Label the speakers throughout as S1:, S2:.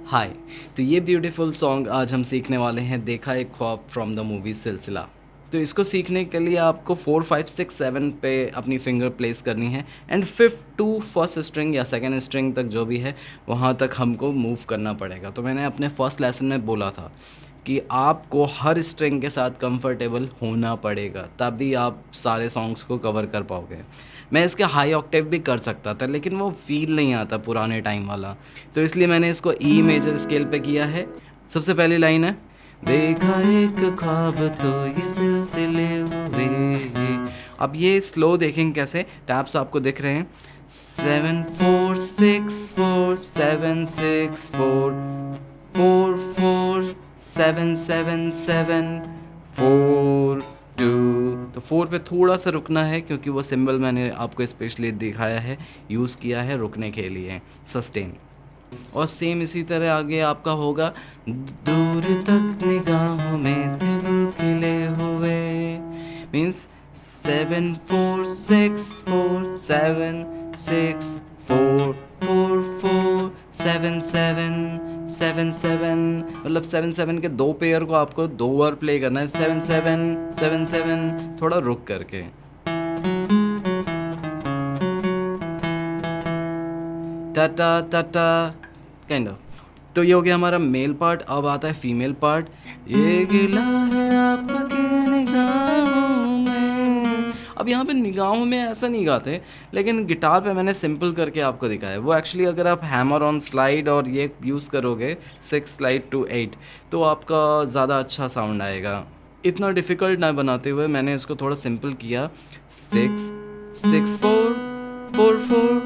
S1: हाय। तो ये beautiful song आज हम सीखने वाले हैं, देखा एक ख्वाब फ्रॉम द मूवी सिलसिला। तो इसको सीखने के लिए आपको 4 5 6 7 पे अपनी फिंगर प्लेस करनी है and fifth to first string या सेकंड स्ट्रिंग तक जो भी है वहाँ तक हमको मूव करना पड़ेगा। तो मैंने अपने फर्स्ट लेसन में बोला था कि आपको हर स्ट्रिंग के साथ कंफर्टेबल होना पड़ेगा, तभी आप सारे सॉन्ग्स को कवर कर पाओगे। मैं इसके हाई ऑक्टेव भी कर सकता था लेकिन वो फील नहीं आता पुराने टाइम वाला, तो इसलिए मैंने इसको ई मेजर स्केल पे किया है। सबसे पहली लाइन है, देखा एक ख्वाब तो ये सिलसिले हुए। अब ये स्लो देखेंगे कैसे, टैप्स आपको दिख रहे हैं, 7 4 6 4 7 6 4 4 4 7 7 7 4 2। तो 4 पे थोड़ा सा रुकना है क्योंकि वो सिंबल मैंने आपको स्पेशली दिखाया है, यूज़ किया है रुकने के लिए, सस्टेन। और सेम इसी तरह आगे आपका होगा, दूर तक निगाहों में दिल खिले हुए, मीन्स 7 4 6 4 7 6 4 4 4 7 7 7 7, मतलब 7 7 के दो पेयर को आपको दो बार प्ले करना है, 7 7 7 7, थोड़ा रुक करके। Tata Tata kind of. तो ये हो गया हमारा मेल पार्ट। अब आता है फीमेल पार्ट, ये गिला है आपके निगाहों में। अब यहाँ पे निगाहों में ऐसा नहीं गाते, लेकिन गिटार पे मैंने सिंपल करके आपको दिखाया। वो एक्चुअली अगर आप हैमर ऑन स्लाइड और ये यूज़ करोगे 6 स्लाइड टू 8 तो आपका ज़्यादा अच्छा साउंड आएगा। इतना डिफ़िकल्ट ना बनाते हुए मैंने इसको थोड़ा सिंपल किया, 6 6 4 4 4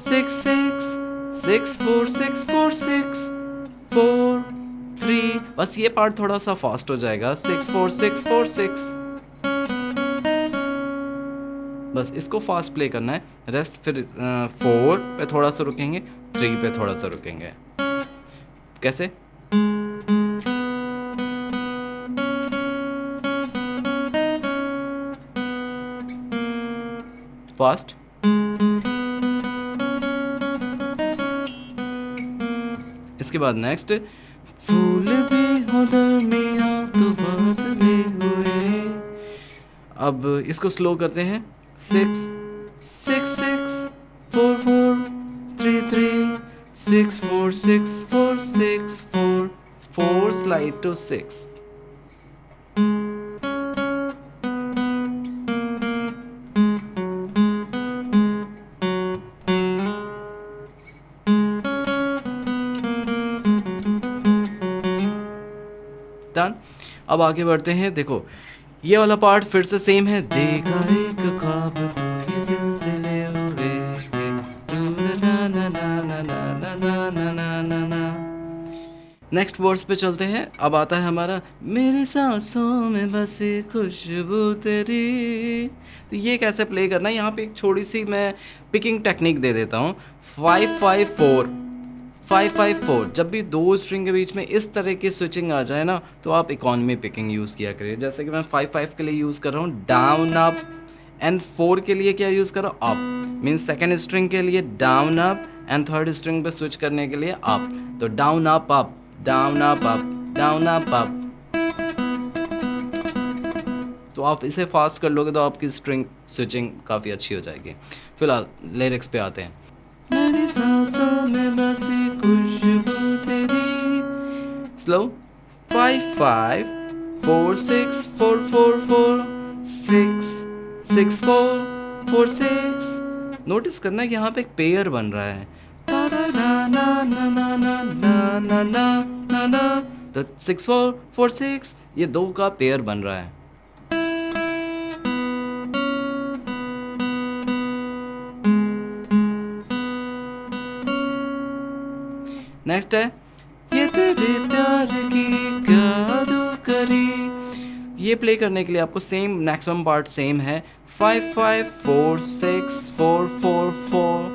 S1: 6 6 6 4 6 4 6 4 3। बस ये पार्ट थोड़ा सा फास्ट हो जाएगा, 6 4 6 4 6। बस इसको फास्ट प्ले करना है, रेस्ट फिर 4 पे थोड़ा सा रुकेंगे, 3 पे थोड़ा सा रुकेंगे। कैसे? फास्ट। इसके बाद नेक्स्ट, फूल भी हो दरमियाँ तो फासले हुए। अब इसको स्लो करते हैं, 6 6 6 4 4 3 3 6 4 6 4 6 4 4 स्लाइड टू 6। डन। अब आगे बढ़ते हैं, देखो ये वाला पार्ट फिर से सेम है, देखा एक ख्वाब तो ये सिलसिले हुए, ना ना ना ना ना ना ना ना ना ना। नेक्स्ट वर्ड्स पे चलते हैं। अब आता है हमारा, मेरी सांसों में बसी खुशबू तेरी। तो ये कैसे प्ले करना है, यहाँ पे एक छोटी सी मैं पिकिंग टेक्निक दे देता हूँ, 5 5 4 5 5 4। जब भी दो स्ट्रिंग के बीच में इस तरह की स्विचिंग आ जाए ना तो आप इकॉनमी पिकिंग यूज़ किया करिए। जैसे कि मैं 5 5 के लिए यूज़ कर रहा हूँ डाउन अप, एंड 4 के लिए क्या यूज़ कर रहा हूँ, अप। मीन्स सेकेंड स्ट्रिंग के लिए down up and third string पे स्विच करने के लिए अप। तो down up up down up up down up up. तो आप इसे फास्ट कर लोगे तो आपकी स्ट्रिंग स्विचिंग काफ़ी अच्छी हो जाएगी। फिलहाल लिरिक्स पे आते हैं, मेरी सांसों में बसी खुशबू तेरी। स्लो, 5 5 4 6 4 4 4 6 6 4 4 6। नोटिस करना है कि यहाँ पे एक पेयर बन रहा है, तो 6 4 4 6 ये दो का पेयर बन रहा है। नेक्स्ट है, ये तेरे प्यार की जादू करी। ये प्ले करने के लिए आपको सेम मैक्सिमम पार्ट सेम है, 5 5 4 6 4 4 4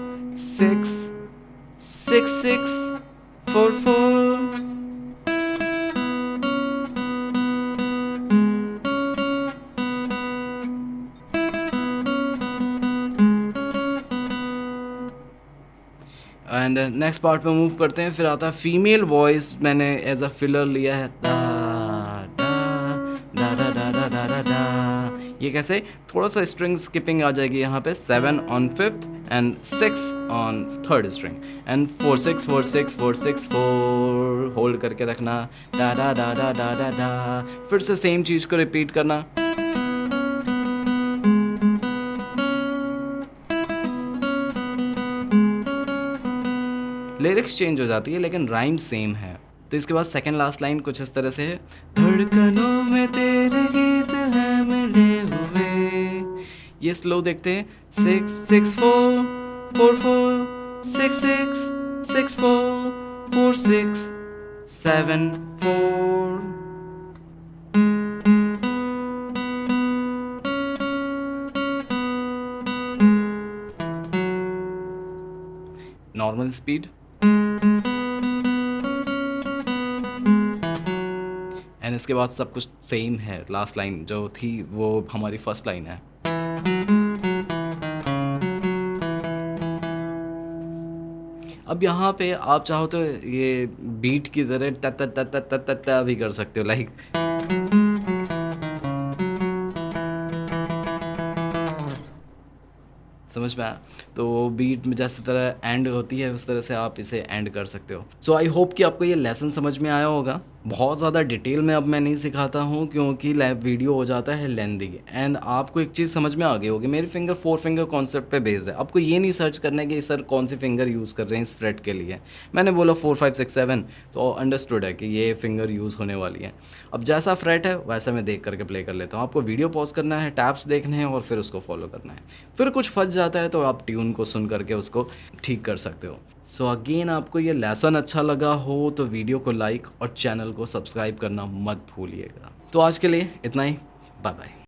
S1: 6 6 6 4 4। एंड नेक्स्ट पार्ट पे मूव करते हैं। फिर आता है फीमेल वॉइस, मैंने एज अ फिलर लिया है दा दा दा दा दा दा दा दा। ये कैसे, थोड़ा सा स्ट्रिंग स्किपिंग आ जाएगी यहाँ पे, 7 on 5th and 6 on 3rd string and 4 6 4 6 4 6 4, hold करके रखना दा दा दा दा दा दा दा। फिर से सेम चीज़ को रिपीट करना। लिरिक्स चेंज हो जाती है लेकिन राइम सेम है। तो इसके बाद सेकंड लास्ट लाइन कुछ इस तरह से है, धड़कनों में तेरे गीत हैं मिले हुए। ये स्लो देखते हैं, 6 6 4 4 4 6 6 6 4 4 6 7 4। नॉर्मल स्पीड एंड इसके बाद सब कुछ सेम है। लास्ट लाइन जो थी वो हमारी फर्स्ट लाइन है। अब यहाँ पे आप चाहो तो ये बीट की तरह त त त त त त भी कर सकते हो, लाइक समझ में आया। तो बीट में जैसे तरह एंड होती है उस तरह से आप इसे एंड कर सकते हो। सो आई होप कि आपको ये लेसन समझ में आया होगा। बहुत ज़्यादा डिटेल में अब मैं नहीं सिखाता हूँ क्योंकि लैब वीडियो हो जाता है लेंदी। एंड आपको एक चीज़ समझ में आ गई होगी, मेरी फिंगर 4 फिंगर कॉन्सेप्ट पे बेस्ड है। आपको ये नहीं सर्च करना है कि सर कौन सी फिंगर यूज़ कर रहे हैं इस फ्रेट के लिए। मैंने बोला 4 5 6 7 तो अंडरस्टूड है कि ये फिंगर यूज़ होने वाली है। अब जैसा फ्रेट है वैसा मैं देख करके प्ले कर लेता हूँ। आपको वीडियो पॉज करना है, टैप्स देखने हैं और फिर उसको फॉलो करना है। फिर कुछ फंस जाता है तो आप ट्यून को सुन करके उसको ठीक कर सकते हो। सो अगेन, आपको ये लेसन अच्छा लगा हो तो वीडियो को लाइक और चैनल को सब्सक्राइब करना मत भूलिएगा। तो आज के लिए इतना ही, बाय बाय।